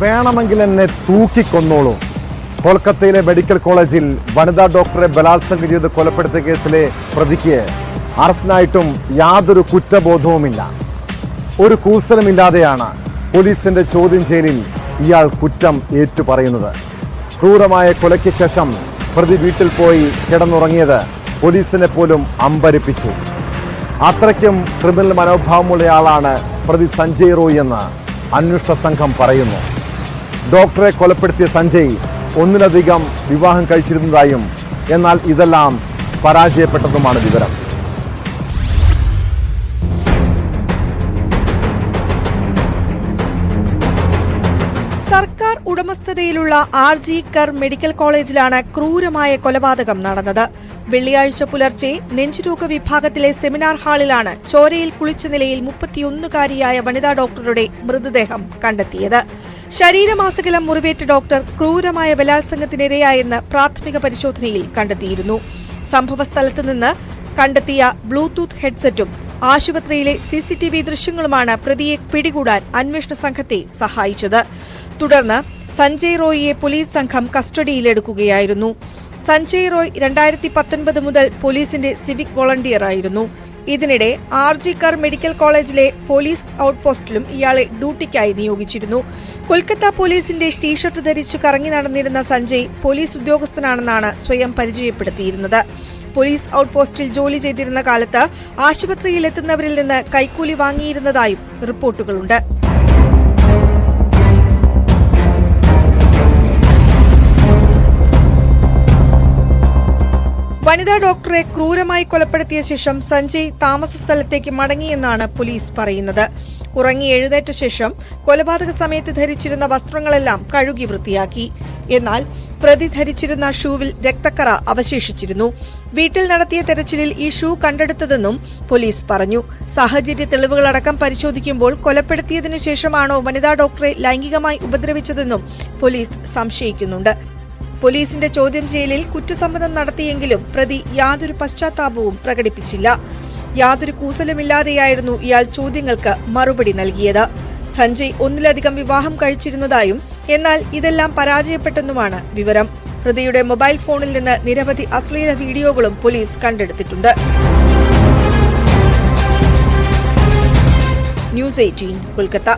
വേണമെങ്കിൽ എന്നെ തൂക്കിക്കൊന്നോളൂ. കൊൽക്കത്തയിലെ മെഡിക്കൽ കോളേജിൽ വനിതാ ഡോക്ടറെ ബലാത്സംഗം ചെയ്ത് കൊലപ്പെടുത്തിയ കേസിലെ പ്രതിക്ക് അറസ്റ്റിനായിട്ടും യാതൊരു കുറ്റബോധവുമില്ല. ഒരു കൂസലുമില്ലാതെയാണ് പോലീസിന്റെ ചോദ്യം ചെയ്യലിൽ ഇയാൾ കുറ്റം ഏറ്റുപറയുന്നത്. ക്രൂരമായ കൊലയ്ക്ക് ശേഷം പ്രതി വീട്ടിൽ പോയി കിടന്നുറങ്ങിയത് പോലീസിനെ പോലും അമ്പരിപ്പിച്ചു. അത്രയ്ക്കും ക്രിമിനൽ മനോഭാവമുള്ളയാളാണ് പ്രതി സഞ്ജയ് റോയ് എന്ന് അന്വേഷണ സംഘം പറയുന്നു. ഡോക്ടറെ കൊലപ്പെടുത്തിയ സഞ്ജയ് ഒന്നിലധികം വിവാഹം കഴിച്ചിരുന്നതായും എന്നാൽ ഇതെല്ലാം പരാജയപ്പെട്ടതുമാണ് വിവരം. സർക്കാർ ഉടമസ്ഥതയിലുള്ള ആർ.ജി. കർ മെഡിക്കൽ കോളേജിലാണ് ക്രൂരമായ കൊലപാതകം നടന്നത്. വെള്ളിയാഴ്ച പുലർച്ചെ നെഞ്ചുരോഗ വിഭാഗത്തിലെ സെമിനാർ ഹാളിലാണ് ചോരയിൽ കുളിച്ച നിലയിൽ 31-കാരിയായ വനിതാ ഡോക്ടറുടെ മൃതദേഹം കണ്ടെത്തിയത്. ശരീരമാസകലം മുറിവേറ്റ ഡോക്ടർ ക്രൂരമായ ബലാത്സംഗത്തിനിരയായെന്ന് പ്രാഥമിക പരിശോധനയിൽ കണ്ടെത്തിയിരുന്നു. സംഭവസ്ഥലത്ത് നിന്ന് കണ്ടെത്തിയ ബ്ലൂടൂത്ത് ഹെഡ്സെറ്റും ആശുപത്രിയിലെ CCTV ദൃശ്യങ്ങളുമാണ് പ്രതിയെ പിടികൂടാൻ അന്വേഷണ സംഘത്തെ സഹായിച്ചത്. തുടർന്ന് സഞ്ജയ് റോയിയെ പോലീസ് സംഘം കസ്റ്റഡിയിലെടുക്കുകയായിരുന്നു. സഞ്ജയ് റോയ് 2019 മുതൽ പോലീസിന്റെ സിവിക് വോളണ്ടിയറായിരുന്നു. ഇതിനിടെ ആർ.ജി. കർ മെഡിക്കൽ കോളേജിലെ പോലീസ് ഔട്ട്പോസ്റ്റിലും ഇയാളെ ഡ്യൂട്ടിക്കായി നിയോഗിച്ചിരുന്നു. കൊൽക്കത്ത പോലീസിന്റെ ടീഷർട്ട് ധരിച്ചു കറങ്ങി നടന്നിരുന്ന സഞ്ജയ് പോലീസ് ഉദ്യോഗസ്ഥനാണെന്നാണ് സ്വയം പരിചയപ്പെടുത്തിയിരുന്നത്. പോലീസ് ഔട്ട്പോസ്റ്റിൽ ജോലി ചെയ്തിരുന്ന കാലത്ത് ആശുപത്രിയിലെത്തുന്നവരിൽ നിന്ന് കൈക്കൂലി വാങ്ങിയിരുന്നതായും റിപ്പോർട്ടുകളുണ്ട്. വനിതാ ഡോക്ടറെ ക്രൂരമായി കൊലപ്പെടുത്തിയ ശേഷം സഞ്ജയ് താമസ സ്ഥലത്തേക്ക് മടങ്ങിയെന്നാണ് പോലീസ് പറയുന്നത്. ഉറങ്ങി എഴുന്നേറ്റ ശേഷം കൊലപാതക സമയത്ത് ധരിച്ചിരുന്ന വസ്ത്രങ്ങളെല്ലാം കഴുകി വൃത്തിയാക്കി. എന്നാൽ പ്രതി ധരിച്ചിരുന്ന ഷൂവിൽ രക്തക്കറ അവശേഷിച്ചിരുന്നു. വീട്ടിൽ നടത്തിയ തെരച്ചിലിൽ ഈ ഷൂ കണ്ടെടുത്തതെന്നും പോലീസ് പറഞ്ഞു. സാഹചര്യ തെളിവുകളടക്കം പരിശോധിക്കുമ്പോൾ കൊലപ്പെടുത്തിയതിനു ശേഷമാണോ വനിതാ ഡോക്ടറെ ലൈംഗികമായി ഉപദ്രവിച്ചതെന്നും പോലീസ് സംശയിക്കുന്നുണ്ട്. പോലീസിന്റെ ചോദ്യം ചെയ്യലിൽ കുറ്റസമ്മതം നടത്തിയെങ്കിലും പ്രതി യാതൊരു പശ്ചാത്താപവും പ്രകടിപ്പിച്ചില്ല. യാതൊരു കൂസലുമില്ലാതെയായിരുന്നു ഇയാൾ ചോദ്യങ്ങൾക്ക് മറുപടി നൽകിയത്. സഞ്ജയ് ഒന്നിലധികം വിവാഹം കഴിച്ചിരുന്നതായും എന്നാൽ ഇതെല്ലാം പരാജയപ്പെട്ടെന്നുമാണ് വിവരം. പ്രതിയുടെ മൊബൈൽ ഫോണിൽ നിന്ന് നിരവധി അശ്ലീല വീഡിയോകളും പോലീസ് കണ്ടെടുത്തിട്ടുണ്ട്. ന്യൂസ് 18 കൊൽക്കത്ത.